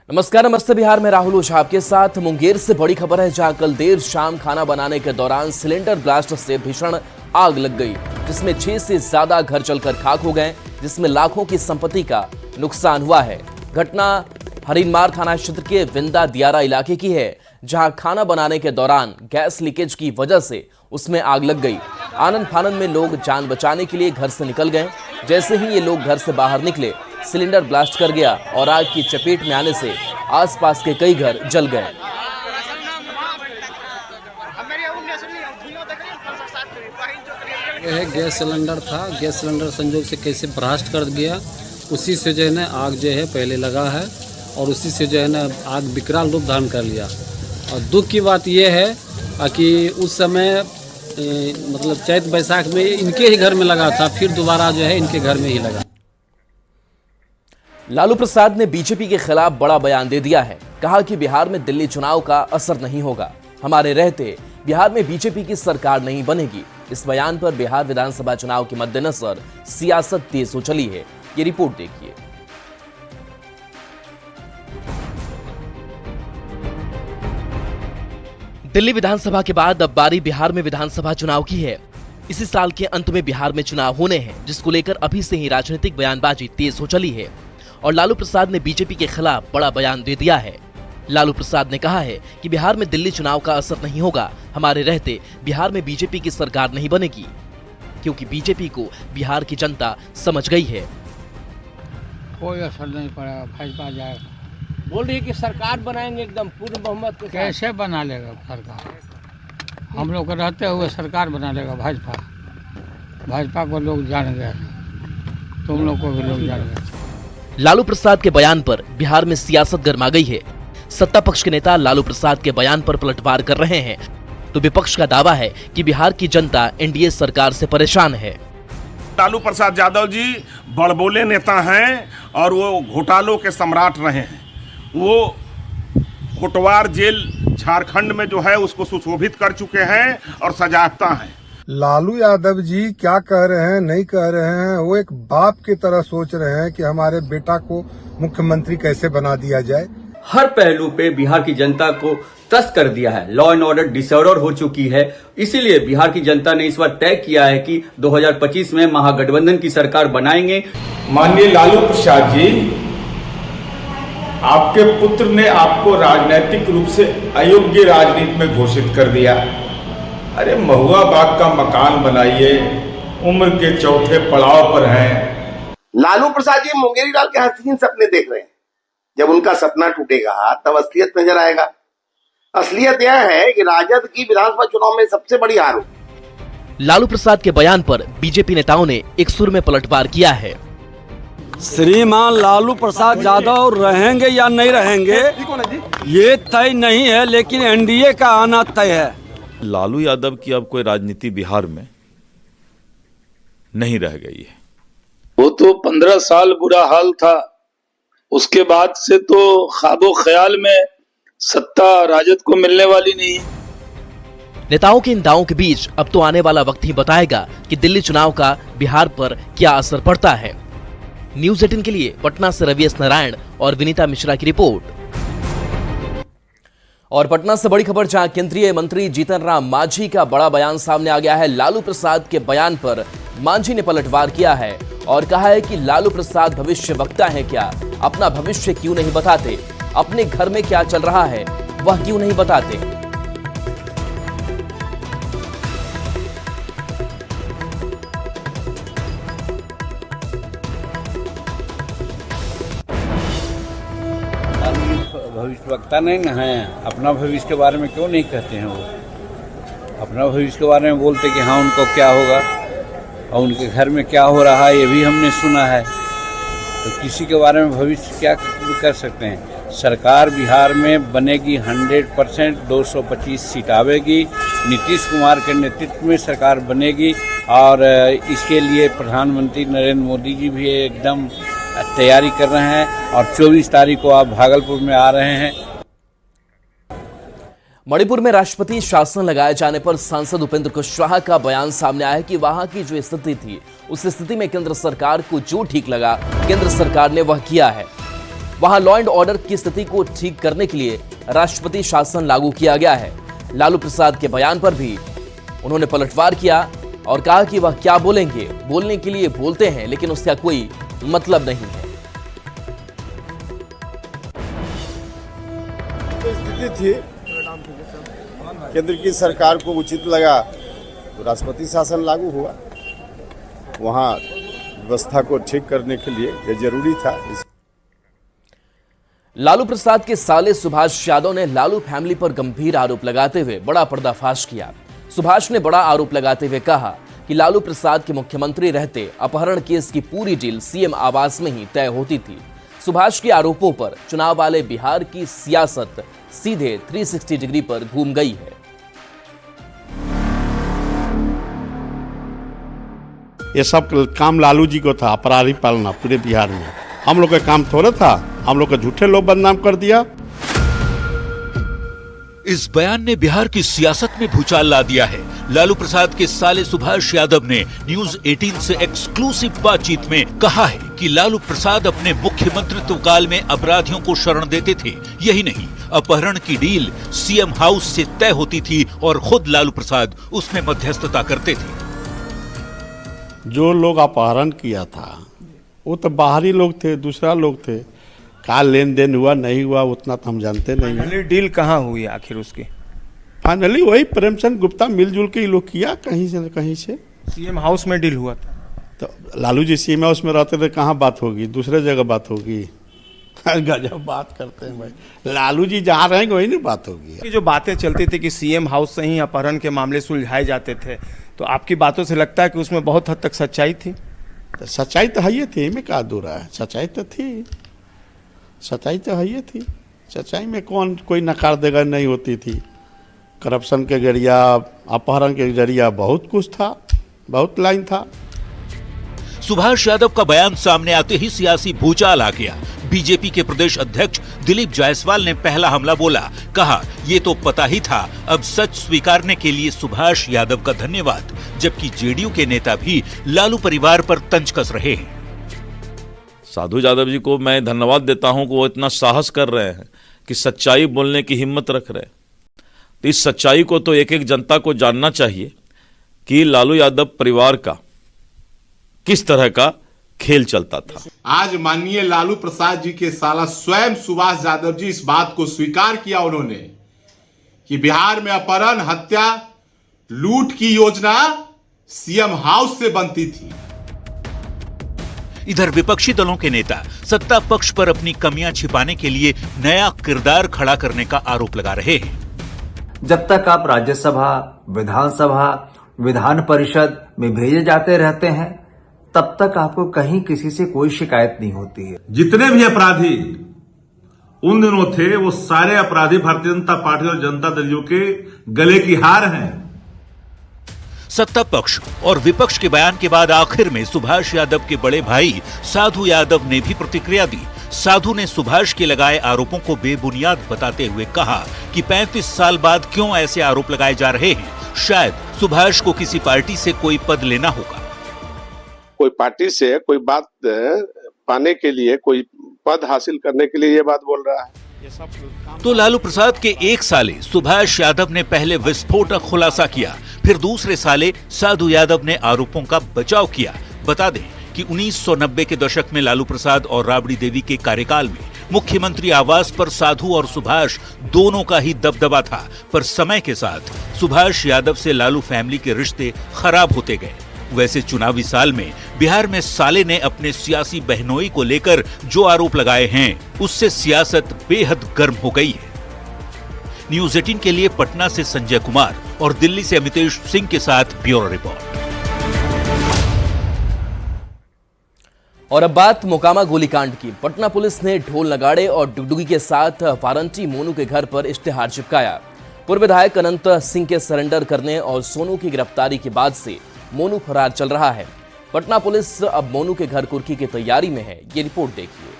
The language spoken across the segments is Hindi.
नमस्कार, नमस्ते बिहार में राहुल ओझा आपके साथ। मुंगेर से बड़ी खबर है, जहां कल देर शाम खाना बनाने के दौरान सिलेंडर ब्लास्ट से भीषण आग लग गई, जिसमें 6 से ज्यादा घर जलकर खाक हो गए, जिसमें लाखों की संपत्ति का नुकसान हुआ है। घटना हरिनमार थाना क्षेत्र के विंदा दियारा इलाके की है, जहां खाना बनाने के दौरान गैस लीकेज की वजह से उसमें आग लग गई। आनंद फानन में लोग जान बचाने के लिए घर से निकल गए। जैसे ही ये लोग घर से बाहर निकले, सिलेंडर ब्लास्ट कर गया और आग की चपेट में आने से आसपास के कई घर जल गए। यह गैस सिलेंडर था, गैस सिलेंडर संयोग से कैसे ब्लास्ट कर गया, उसी से जो है ना आग जो है पहले लगा है और उसी से जो है ना आग विकराल रूप धारण कर लिया। और दुख की बात यह है कि उस समय मतलब चैत बैसाख में इनके ही घर में लगा था, फिर दोबारा जो है इनके घर में ही लगा। लालू प्रसाद ने बीजेपी के खिलाफ बड़ा बयान दे दिया है। कहा कि बिहार में दिल्ली चुनाव का असर नहीं होगा, हमारे रहते बिहार में बीजेपी की सरकार नहीं बनेगी। इस बयान पर बिहार विधानसभा चुनाव के मद्देनजर सियासत तेज हो चली है। ये रिपोर्ट देखिए। दिल्ली विधानसभा के बाद अब बारी बिहार में विधानसभा चुनाव की है। इसी साल के अंत में बिहार में चुनाव होने हैं, जिसको लेकर अभी से ही राजनीतिक बयानबाजी तेज हो चली है और लालू प्रसाद ने बीजेपी के खिलाफ बड़ा बयान दे दिया है। लालू प्रसाद ने कहा है कि बिहार में दिल्ली चुनाव का असर नहीं होगा, हमारे रहते बिहार में बीजेपी की सरकार नहीं बनेगी, क्योंकि बीजेपी को बिहार की जनता समझ गई है। कोई असर नहीं पड़ेगा, भाजपा जाएगा। बोल रही है कि सरकार बनाएंगे एकदम पूर्ण बहुमत के साथ। कैसे बना लेगा सरकार? हम लोग के रहते हुए सरकार बना लेगा भाजपा। भाजपा को लोग जान गए, तुम लोग को भी लोग जान गए। लालू प्रसाद के बयान पर बिहार में सियासत गर्मा गई है। सत्ता पक्ष के नेता लालू प्रसाद के बयान पर पलटवार कर रहे हैं, तो विपक्ष का दावा है कि बिहार की जनता एनडीए सरकार से परेशान है। लालू प्रसाद यादव जी बड़बोले नेता हैं और वो घोटालों के सम्राट रहे हैं। वो कोटवार जेल झारखंड में जो है उसको सुशोभित कर चुके हैं और सजाता है। लालू यादव जी क्या कह रहे हैं, नहीं कह रहे हैं, वो एक बाप की तरह सोच रहे हैं कि हमारे बेटा को मुख्यमंत्री कैसे बना दिया जाए। हर पहलू पे बिहार की जनता को त्रस्त कर दिया है। लॉ एंड ऑर्डर डिसऑर्डर हो चुकी है। इसीलिए बिहार की जनता ने इस बार तय किया है कि 2025 में महागठबंधन की सरकार बनाएंगे। माननीय लालू प्रसाद जी, आपके पुत्र ने आपको राजनीतिक रूप से अयोग्य राजनीति में घोषित कर दिया। अरे महुआ बाग का मकान बनाइए, उम्र के चौथे पड़ाव पर हैं। लालू प्रसाद जी मुंगेरी लाल के हसीन सपने देख रहे हैं। जब उनका सपना टूटेगा तब असलियत नजर आएगा। असलियत यह है कि राजद की विधानसभा चुनाव में सबसे बड़ी हार होगी। लालू प्रसाद के बयान पर बीजेपी नेताओं ने एक सुर में पलटवार किया है। श्रीमान लालू प्रसाद यादव रहेंगे या नहीं रहेंगे ये तय नहीं है, लेकिन एनडीए का आना तय है। लालू यादव की अब कोई राजनीति बिहार में नहीं रह गई है। वो तो 15 साल बुरा हाल था, उसके बाद से तो ख्वाबो ख्याल में सत्ता राजद को मिलने वाली नहीं। नेताओं के इन दावों के बीच अब तो आने वाला वक्त ही बताएगा कि दिल्ली चुनाव का बिहार पर क्या असर पड़ता है। न्यूज़ 18 के लिए पटना से रवि एस नारायण और विनीता मिश्रा की रिपोर्ट। और पटना से बड़ी खबर, जहां केंद्रीय मंत्री जीतन राम मांझी का बड़ा बयान सामने आ गया है। लालू प्रसाद के बयान पर मांझी ने पलटवार किया है और कहा है कि लालू प्रसाद भविष्य वक्ता है क्या? अपना भविष्य क्यों नहीं बताते? अपने घर में क्या चल रहा है वह क्यों नहीं बताते? भविष्यवक्ता नहीं ना है, अपना भविष्य के बारे में क्यों नहीं कहते हैं? वो अपना भविष्य के बारे में बोलते कि हाँ उनको क्या होगा और उनके घर में क्या हो रहा है ये भी हमने सुना है। तो किसी के बारे में भविष्य क्या कर सकते हैं? सरकार बिहार में बनेगी 100%, 225 सीट आवेगी। नीतीश कुमार के नेतृत्व में सरकार बनेगी और इसके लिए प्रधानमंत्री नरेंद्र मोदी जी भी एकदम तैयारी कर रहे हैं और 24 तारीख को आप भागलपुर में आ रहे हैं। मणिपुर में राष्ट्रपति शासन लगाए जाने पर सांसद उपेंद्र कुशवाहा का बयान सामने आया कि वहां की जो स्थिति थी उस स्थिति में केंद्र सरकार को जो ठीक लगा केंद्र सरकार ने वह किया है। वहां लॉ एंड ऑर्डर की स्थिति को ठीक करने के लिए राष्ट्रपति शासन लागू किया गया है। लालू प्रसाद के बयान पर भी उन्होंने पलटवार किया और कहा कि वह क्या बोलेंगे, बोलने के लिए बोलते हैं लेकिन उसका कोई मतलब नहीं है। स्थिति थी, केंद्र की सरकार को उचित लगा तो राष्ट्रपति शासन लागू हुआ। वहाँ व्यवस्था को ठीक करने के लिए ये जरूरी था। लालू प्रसाद के साले सुभाष यादव ने लालू फैमिली पर गंभीर आरोप लगाते हुए बड़ा पर्दाफाश किया। सुभाष ने बड़ा आरोप लगाते हुए कहा कि लालू प्रसाद के मुख्यमंत्री रहते अपहरण केस की पूरी डील सीएम आवास में ही तय होती थी। सुभाष के आरोपों पर चुनाव वाले बिहार की सियासत सीधे 360 डिग्री पर घूम गई है। ये सब काम लालू जी को था, अपराधी पालना पूरे बिहार में। हम लोग का काम थोड़ा था, हम लोग को झूठे लोग बदनाम कर दिया। इस बयान ने बिहार की सियासत में भूचाल ला दिया है। लालू प्रसाद के साले सुभाष यादव ने न्यूज 18 से एक्सक्लूसिव बातचीत में कहा है कि लालू प्रसाद अपने मुख्यमंत्रित्व काल में अपराधियों को शरण देते थे। यही नहीं, अपहरण की डील सीएम हाउस से तय होती थी और खुद लालू प्रसाद उसमें मध्यस्थता करते थे। जो लोग अपहरण किया था वो तो बाहरी लोग थे, दूसरा लोग थे। क्या लेन देन हुआ नहीं हुआ उतना तो हम जानते नहीं हैं। डील कहाँ हुई आखिर उसकी? फाइनली वही प्रेमचंद गुप्ता मिलजुल के लोग किया कहीं से न कहीं से। सीएम हाउस में डील हुआ था। तो लालू जी सीएम हाउस में रहते थे, कहाँ बात होगी, दूसरे जगह बात होगी। गजब बात करते हैं भाई। लालू जी जहाँ रहेंगे वही नहीं बात होगी। जो बातें चलती थी कि सीएम हाउस से ही अपहरण के मामले सुलझाए जाते थे, तो आपकी बातों से लगता है कि उसमें बहुत हद तक सच्चाई थी। तो सच्चाई तो है ही थी, में क्या दूर है, सच्चाई तो थी, सच्चाई तो है ही थी। सच्चाई में कौन कोई नकार देगा, नहीं होती थी। करप्शन के जरिया, अपहरण के जरिया बहुत कुछ था, बहुत लाइन था। सुभाष यादव का बयान सामने आते ही सियासी भूचाल आ गया। बीजेपी के प्रदेश अध्यक्ष दिलीप जायसवाल ने पहला हमला बोला, कहा ये तो पता ही था, अब सच स्वीकारने के लिए सुभाष यादव का धन्यवाद। जबकि जेडीयू के नेता भी लालू परिवार पर तंज कस रहे हैं। साधु यादव जी को मैं धन्यवाद देता हूं कि वो इतना साहस कर रहे हैं कि सच्चाई बोलने की हिम्मत रख रहे हैं। तो इस सच्चाई को तो एक एक जनता को जानना चाहिए कि लालू यादव परिवार का किस तरह का खेल चलता था। आज माननीय लालू प्रसाद जी के साला स्वयं सुभाष यादव जी इस बात को स्वीकार किया उन्होंने कि बिहार में अपहरण, हत्या, लूट की योजना सीएम हाउस से बनती थी। इधर विपक्षी दलों के नेता सत्ता पक्ष पर अपनी कमियां छिपाने के लिए नया किरदार खड़ा करने का आरोप लगा रहे हैं। जब तक आप राज्यसभा, विधानसभा, विधान परिषद में भेजे जाते रहते हैं, तब तक आपको कहीं किसी से कोई शिकायत नहीं होती है। जितने भी अपराधी उन दिनों थे, वो सारे अपराधी भारतीय जनता पार्टी और जनता दल के गले की हार हैं। सत्ता पक्ष और विपक्ष के बयान के बाद आखिर में सुभाष यादव के बड़े भाई साधु यादव ने भी प्रतिक्रिया दी। साधु ने सुभाष के लगाए आरोपों को बेबुनियाद बताते हुए कहा कि 35 साल बाद क्यों ऐसे आरोप लगाए जा रहे हैं। शायद सुभाष को किसी पार्टी से कोई पद लेना होगा। कोई पार्टी से कोई बात पाने के लिए, कोई पद हासिल करने के लिए ये बात बोल रहा है। तो लालू प्रसाद के एक साले सुभाष यादव ने पहले विस्फोटक खुलासा किया, फिर दूसरे साले साधु यादव ने आरोपों का बचाव किया। बता दें कि 1990 के दशक में लालू प्रसाद और राबड़ी देवी के कार्यकाल में मुख्यमंत्री आवास पर साधु और सुभाष दोनों का ही दबदबा था। पर समय के साथ सुभाष यादव से लालू फैमिली के रिश्ते खराब होते गए। वैसे चुनावी साल में बिहार में साले ने अपने सियासी बहनोई को लेकर जो आरोप लगाए हैं, उससे सियासत बेहद गर्म हो गई है। न्यूज 18 के लिए पटना से संजय कुमार और दिल्ली से अमितेश सिंह के साथ ब्यूरो रिपोर्ट। और अब बात मोकामा गोलीकांड की। पटना पुलिस ने ढोल नगाड़े और डुगडुगी के साथ वारंटी मोनू के घर पर इश्तेहार चिपकाया। पूर्व विधायक अनंत सिंह के सरेंडर करने और सोनू की गिरफ्तारी के बाद से मोनू फरार चल रहा है। पटना पुलिस अब मोनू के घर कुर्की की तैयारी में है। ये रिपोर्ट देखिए।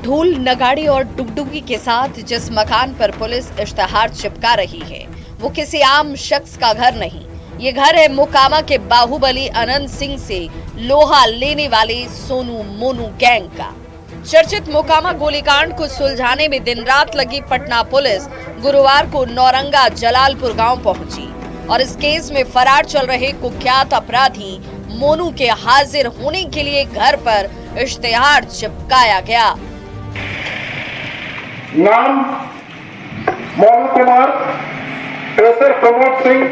ढोल नगाड़े और डुगडुगी के साथ जिस मकान पर पुलिस इश्तेहार चिपका रही है, वो किसी आम शख्स का घर नहीं, ये घर है मोकामा के बाहुबली अनंत सिंह से लोहा लेने वाले सोनू मोनू गैंग का। चर्चित मोकामा गोलीकांड को सुलझाने में दिन रात लगी पटना पुलिस गुरुवार को नौरंगा जलालपुर गांव पहुंची और इस केस में फरार चल रहे कुख्यात अपराधी मोनू के हाजिर होने के लिए घर पर इश्तेहार चिपकाया गया। नाम मोनू कुमार, प्रोफेसर प्रमोद सिंह,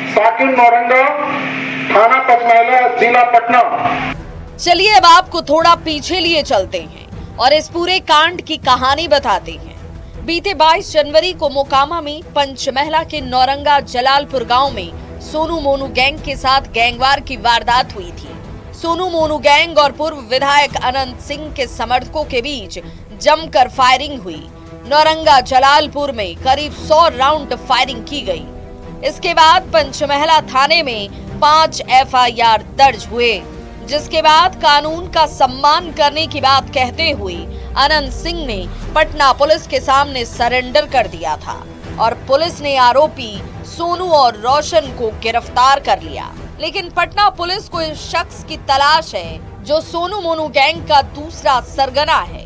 साकिन नौरंगा, थाना पचमैला, जिला पटना। चलिए अब आपको थोड़ा पीछे लिए चलते हैं और इस पूरे कांड की कहानी बताते हैं। बीते 22 जनवरी को मोकामा में पंचमहला के नौरंगा जलालपुर गांव में सोनू मोनू गैंग के साथ गैंगवार की वारदात हुई थी। सोनू मोनू गैंग और पूर्व विधायक अनंत सिंह के समर्थकों के बीच जमकर फायरिंग हुई। नौरंगा जलालपुर में करीब 100 राउंड फायरिंग की गई। इसके बाद पंचमहला थाने में 5 FIR दर्ज हुए, जिसके बाद कानून का सम्मान करने की बात कहते हुए अनंत सिंह ने पटना पुलिस के सामने सरेंडर कर दिया था और पुलिस ने आरोपी सोनू और रोशन को गिरफ्तार कर लिया। लेकिन पटना पुलिस को इस शख्स की तलाश है जो सोनू मोनू गैंग का दूसरा सरगना है।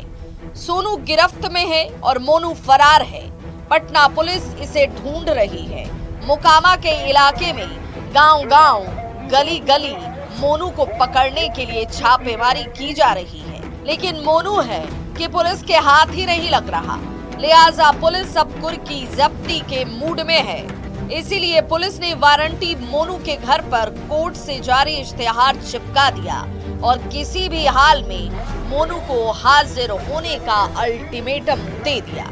सोनू गिरफ्त में है और मोनू फरार है। पटना पुलिस इसे ढूंढ रही है। मोकामा के इलाके में गांव-गांव, गली-गली मोनू को पकड़ने के लिए छापेमारी की जा रही है, लेकिन मोनू है कि पुलिस के हाथ ही नहीं लग रहा। लिहाजा पुलिस अब कुर्की जब्ती के मूड में है। इसीलिए पुलिस ने वारंटी मोनू के घर पर कोर्ट से जारी इश्तेहार चिपका दिया और किसी भी हाल में मोनू को हाजिर होने का अल्टीमेटम दे दिया।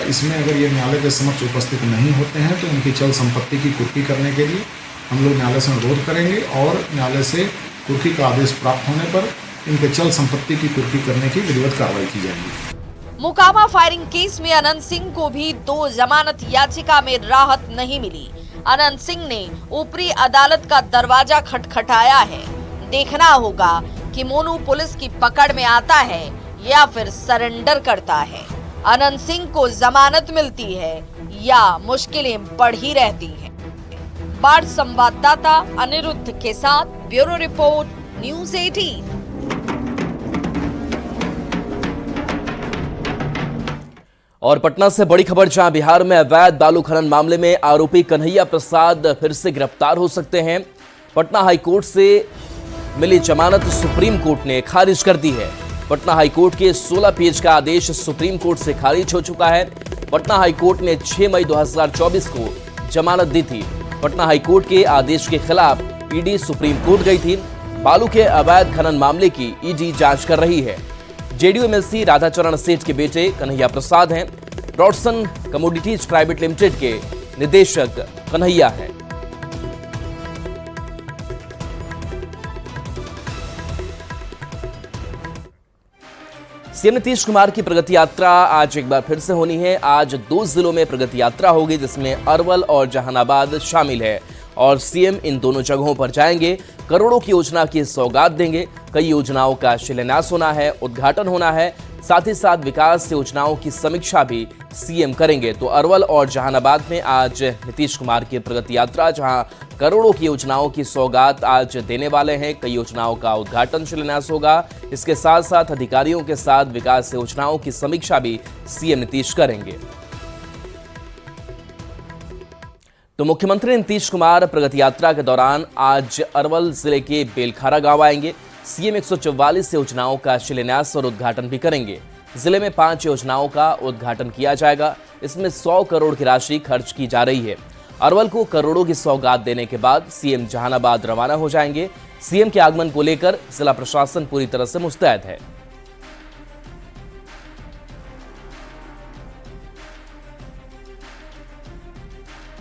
इसमें अगर ये न्यायालय के समक्ष उपस्थित नहीं होते हैं तो इनकी चल संपत्ति की कुर्की करने के लिए हम लोग न्यायालय से अनुरोध करेंगे और न्यायालय से कुर्की का आदेश प्राप्त होने पर इनके चल संपत्ति की कुर्की करने की विधिवत कार्रवाई की जाएगी। मोकामा फायरिंग केस में अनंत सिंह को भी 2 जमानत याचिका में राहत नहीं मिली। अनंत सिंह ने ऊपरी अदालत का दरवाजा खटखटाया है। देखना होगा कि मोनू पुलिस की पकड़ में आता है या फिर सरेंडर करता है। अनंत सिंह को जमानत मिलती है या मुश्किलें बढ़ी रहती हैं। बाढ़ संवाददाता अनिरुद्ध के साथ ब्यूरो रिपोर्ट, न्यूज़ 18। और पटना से बड़ी खबर, जहां बिहार में अवैध बालू खनन मामले में आरोपी कन्हैया प्रसाद फिर से गिरफ्तार हो सकते हैं। पटना हाईकोर्ट से मिली जमानत सुप्रीम कोर्ट ने खारिज कर दी है। पटना हाईकोर्ट के 16 पेज का आदेश सुप्रीम कोर्ट से खारिज हो चुका है। पटना हाईकोर्ट ने 6 मई 2024 को जमानत दी थी। पटना हाईकोर्ट के आदेश के खिलाफ ईडी सुप्रीम कोर्ट गई थी। बालू के अवैध खनन मामले की ईडी जांच कर रही है। जेडीयू एमएलसी राधाचरण सेठ के बेटे कन्हैया प्रसाद हैं। ब्रॉडसन कमोडिटीज प्राइवेट लिमिटेड के निदेशक कन्हैया हैं। सीएम नीतीश कुमार की प्रगति यात्रा आज एक बार फिर से होनी है। आज 2 जिलों में प्रगति यात्रा होगी, जिसमें अरवल और जहानाबाद शामिल है और सीएम इन दोनों जगहों पर जाएंगे। करोड़ों की योजना की सौगात देंगे। कई योजनाओं का शिलान्यास होना है, उद्घाटन होना है, साथ ही साथ विकास योजनाओं की समीक्षा भी सीएम करेंगे। तो अरवल और जहानाबाद में आज नीतीश कुमार की प्रगति यात्रा, जहां करोड़ों की योजनाओं की सौगात आज देने वाले हैं। कई योजनाओं का उद्घाटन शिलान्यास होगा। इसके साथ साथ अधिकारियों के साथ विकास योजनाओं की समीक्षा भी सीएम नीतीश करेंगे। तो मुख्यमंत्री नीतीश कुमार प्रगति यात्रा के दौरान आज अरवल जिले के बेलखारा गांव आएंगे। सीएम 144 योजनाओं का शिलान्यास और उद्घाटन भी करेंगे। जिले में 5 योजनाओं का उद्घाटन किया जाएगा। इसमें 100 करोड़ की राशि खर्च की जा रही है। अरवल को करोड़ों की सौगात देने के बाद सीएम जहानाबाद रवाना हो जाएंगे। सीएम के आगमन को लेकर जिला प्रशासन पूरी तरह से मुस्तैद है।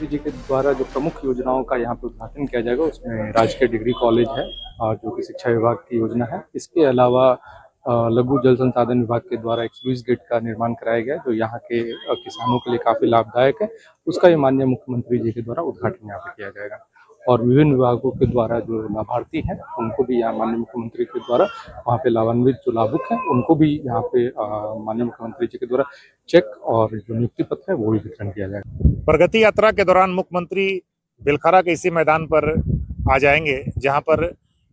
जी के द्वारा जो प्रमुख योजनाओं का यहाँ पे उद्घाटन किया जाएगा, उसमें राजकीय डिग्री कॉलेज है और जो कि शिक्षा विभाग की योजना है। इसके अलावा लघु जल संसाधन विभाग के द्वारा एक स्लूइस गेट का निर्माण कराया गया, जो यहाँ के किसानों के लिए काफी लाभदायक है। उसका ये माननीय मुख्यमंत्री जी के द्वारा उद्घाटन यहाँ पे किया जाएगा। और विभिन्न विभागों के द्वारा जो लाभार्थी हैं उनको भी यहाँ माननीय मुख्यमंत्री के द्वारा वहाँ पे लाभान्वित जो लाभुक हैं उनको भी यहाँ पे माननीय मुख्यमंत्री जी के द्वारा चेक और जो नियुक्ति पत्र है वो भी वितरण किया जाएगा। प्रगति यात्रा के दौरान मुख्यमंत्री बेलखरा के इसी मैदान पर आ जाएंगे, जहां पर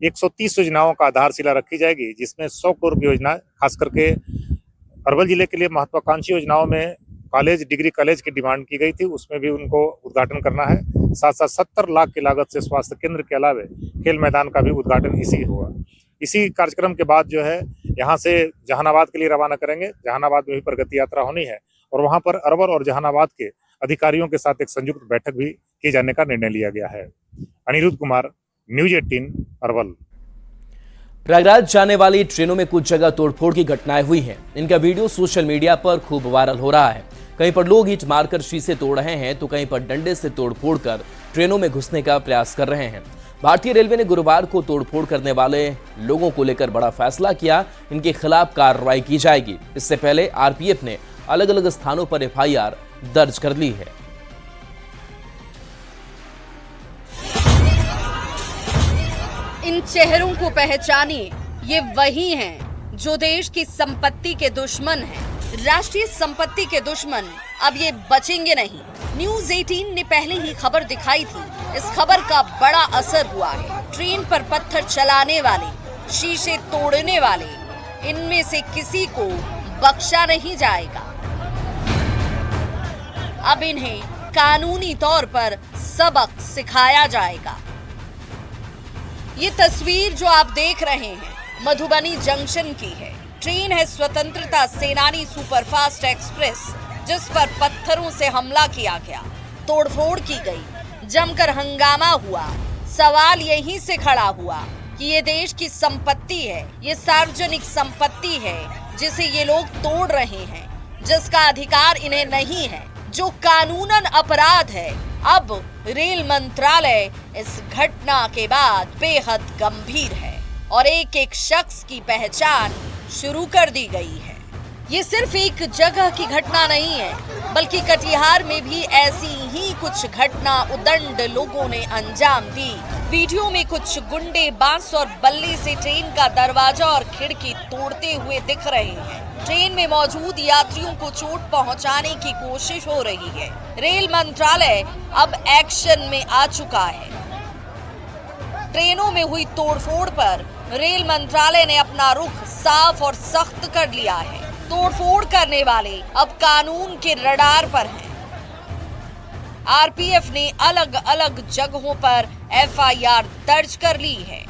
130 योजनाओं का आधारशिला रखी जाएगी, जिसमें 100 करोड़ की योजना खास करके अरवल जिले के लिए महत्वाकांक्षी योजनाओं में कॉलेज, डिग्री कॉलेज की डिमांड की गई थी, उसमें भी उनको उद्घाटन करना है। साथ साथ 70 लाख की लागत से स्वास्थ्य केंद्र के अलावा खेल मैदान का भी उद्घाटन इसी होगा। इसी कार्यक्रम के बाद जो है यहाँ से जहानाबाद के लिए रवाना करेंगे। जहानाबाद में भी प्रगति यात्रा होनी है और वहां पर अरवल और जहानाबाद के अधिकारियों के साथ एक संयुक्त बैठक भी किए जाने का निर्णय लिया गया है। अनिरुद्ध कुमार, न्यूज 18 अरवल। प्रयागराज जाने वाली ट्रेनों में कुछ जगह तोड़फोड़ की घटनाएं हुई हैं। इनका वीडियो सोशल मीडिया पर खूब वायरल हो रहा है। कहीं पर लोग ईंट मारकर शीशे तोड़ रहे हैं तो कहीं पर डंडे से तोड़फोड़ कर ट्रेनों में घुसने का प्रयास कर रहे हैं। भारतीय रेलवे ने गुरुवार को तोड़फोड़ करने वाले लोगों को लेकर बड़ा फैसला किया। इनके खिलाफ कार्रवाई की जाएगी। इससे पहले आरपीएफ ने अलग अलग स्थानों पर एफआईआर दर्ज कर ली है। इन चेहरों को पहचानिए, ये वही हैं जो देश की संपत्ति के दुश्मन हैं, राष्ट्रीय संपत्ति के दुश्मन। अब ये बचेंगे नहीं। न्यूज 18 ने पहले ही खबर दिखाई थी। इस खबर का बड़ा असर हुआ है। ट्रेन पर पत्थर चलाने वाले, शीशे तोड़ने वाले, इनमें से किसी को बख्शा नहीं जाएगा। अब इन्हें कानूनी तौर पर सबक सिखाया जाएगा। ये तस्वीर जो आप देख रहे हैं मधुबनी जंक्शन की है। ट्रेन है स्वतंत्रता सेनानी सुपरफास्ट एक्सप्रेस, जिस पर पत्थरों से हमला किया गया, तोड़फोड़ की गई, जमकर हंगामा हुआ। सवाल यहीं से खड़ा हुआ कि ये देश की संपत्ति है, ये सार्वजनिक संपत्ति है जिसे ये लोग तोड़ रहे हैं, जिसका अधिकार इन्हें नहीं है, जो कानूनन अपराध है। अब रेल मंत्रालय इस घटना के बाद बेहद गंभीर है और एक एक शख्स की पहचान शुरू कर दी गई है। ये सिर्फ एक जगह की घटना नहीं है, बल्कि कटिहार में भी ऐसी ही कुछ घटना उदंड लोगों ने अंजाम दी। वीडियो में कुछ गुंडे बांस और बल्ले से ट्रेन का दरवाजा और खिड़की तोड़ते हुए दिख रहे हैं। ट्रेन में मौजूद यात्रियों को चोट पहुंचाने की कोशिश हो रही है। रेल मंत्रालय अब एक्शन में आ चुका है। ट्रेनों में हुई तोड़फोड़ पर रेल मंत्रालय ने अपना रुख साफ और सख्त कर लिया है। तोड़फोड़ करने वाले अब कानून के रडार पर हैं। आरपीएफ ने अलग अलग जगहों पर एफआईआर दर्ज कर ली है।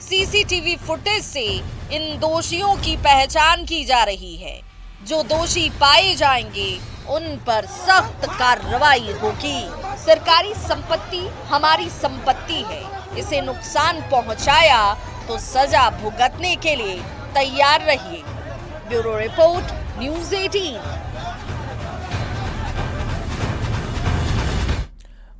सीसीटीवी फुटेज से इन दोषियों की पहचान की जा रही है। जो दोषी पाए जाएंगे उन पर सख्त कार्रवाई होगी। सरकारी संपत्ति हमारी संपत्ति है, इसे नुकसान पहुंचाया तो सजा भुगतने के लिए तैयार रहिए। Bureau report, news 18।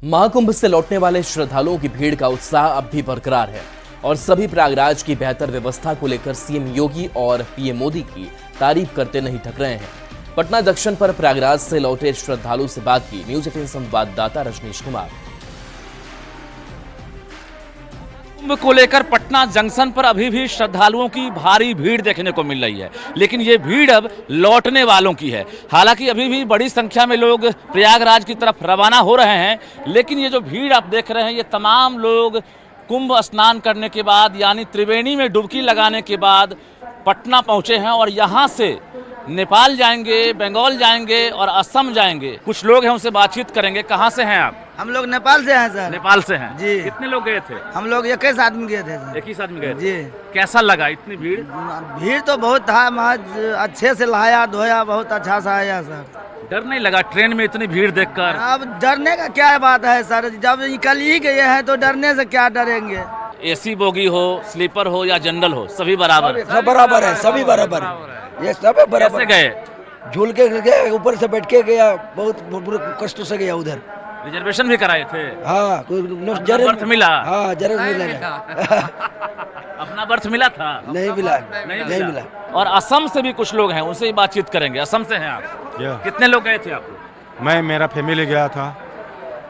महाकुंभ से लौटने वाले श्रद्धालुओं की भीड़ का उत्साह अब भी बरकरार है और सभी प्रयागराज की बेहतर व्यवस्था को लेकर सीएम योगी और पीएम मोदी की तारीफ करते नहीं थक रहे हैं। पटना जंक्शन पर प्रयागराज से लौटे श्रद्धालु से बात की न्यूज 18 संवाददाता रजनीश कुमार। कुंभ को लेकर पटना जंक्शन पर अभी भी श्रद्धालुओं की भारी भीड़ देखने को मिल रही है, लेकिन ये भीड़ अब लौटने वालों की है। हालांकि अभी भी बड़ी संख्या में लोग प्रयागराज की तरफ रवाना हो रहे हैं, लेकिन ये जो भीड़ आप देख रहे हैं ये तमाम लोग कुंभ स्नान करने के बाद यानी त्रिवेणी में डुबकी लगाने के बाद पटना पहुंचे हैं और यहाँ से नेपाल जाएंगे, बंगाल जाएंगे और असम जाएंगे। कुछ लोग हैं, उनसे बातचीत करेंगे। कहाँ से हैं आप? हम लोग नेपाल से हैं सर। नेपाल से हैं जी। कितने लोग गए थे? हम लोग 21 आदमी गए थे सर। 21 आदमी गए थे जी। कैसा लगा इतनी भीड़? भीड़ तो बहुत था, महज अच्छे से नहाया धोया, बहुत अच्छा सा आया सर। डर नहीं लगा ट्रेन में इतनी भीड़ देखकर? अब डरने का क्या बात है सर, जब निकल ही गए हैं तो डरने से क्या डरेंगे। एसी बोगी हो, स्लीपर हो या जनरल हो, सभी बराबर? सब बराबर है, सभी बराबर है, ये सब बराबर। कैसे गए? झूल के गए, ऊपर से बैठ के गया, बहुत कष्ट से गया उधर। रिजर्वेशन भी कराए थे? हाँ, बर्थ मिला? हाँ, जरूर मिला। अपना बर्थ मिला था? नहीं मिला, नहीं मिला। और असम से भी कुछ लोग हैं, उनसे ही बातचीत करेंगे। असम से हैं आप? कितने लोग गए थे आप? मैं, मेरा फैमिली गया था।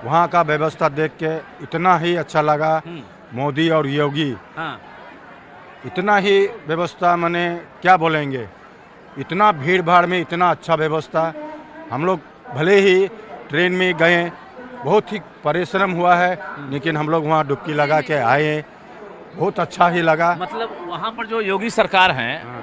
वहाँ का व्यवस्था देख के इतना ही अच्छा लगा। मोदी और योगी, हाँ। इतना ही व्यवस्था, माने क्या बोलेंगे, इतना भीड़ भाड़ में इतना अच्छा व्यवस्था। हम लोग भले ही ट्रेन में गए बहुत ही परिश्रम हुआ है, लेकिन हम लोग वहाँ डुबकी लगा के आए, बहुत अच्छा ही लगा। मतलब वहाँ पर जो योगी सरकार है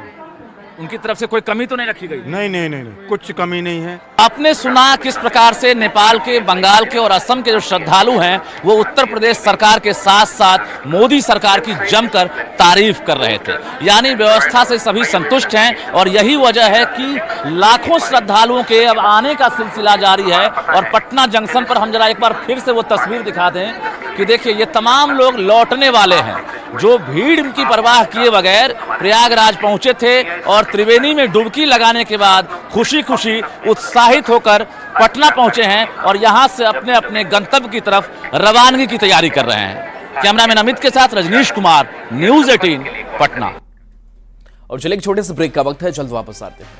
उनकी तरफ से कोई कमी तो नहीं रखी गई? नहीं, कुछ कमी नहीं है। आपने सुना किस प्रकार से नेपाल के, बंगाल के और असम के जो श्रद्धालु हैं वो उत्तर प्रदेश सरकार के साथ साथ मोदी सरकार की जमकर तारीफ कर रहे थे। यानी व्यवस्था से सभी संतुष्ट हैं और यही वजह है कि लाखों श्रद्धालुओं के अब आने का सिलसिला जारी है। और पटना जंक्शन पर हम जरा एक बार फिर से वो तस्वीर दिखा दें कि देखिए ये तमाम लोग लौटने वाले हैं जो भीड़ की परवाह किए बगैर प्रयागराज पहुंचे थे और त्रिवेणी में डुबकी लगाने के बाद खुशी खुशी उत्साहित होकर पटना पहुंचे हैं और यहां से अपने अपने गंतव्य की तरफ रवानगी की तैयारी कर रहे हैं। कैमरामैन अमित के साथ रजनीश कुमार, न्यूज़ 18 पटना। और चलिए एक छोटे से ब्रेक का वक्त है, जल्द वापस आते हैं।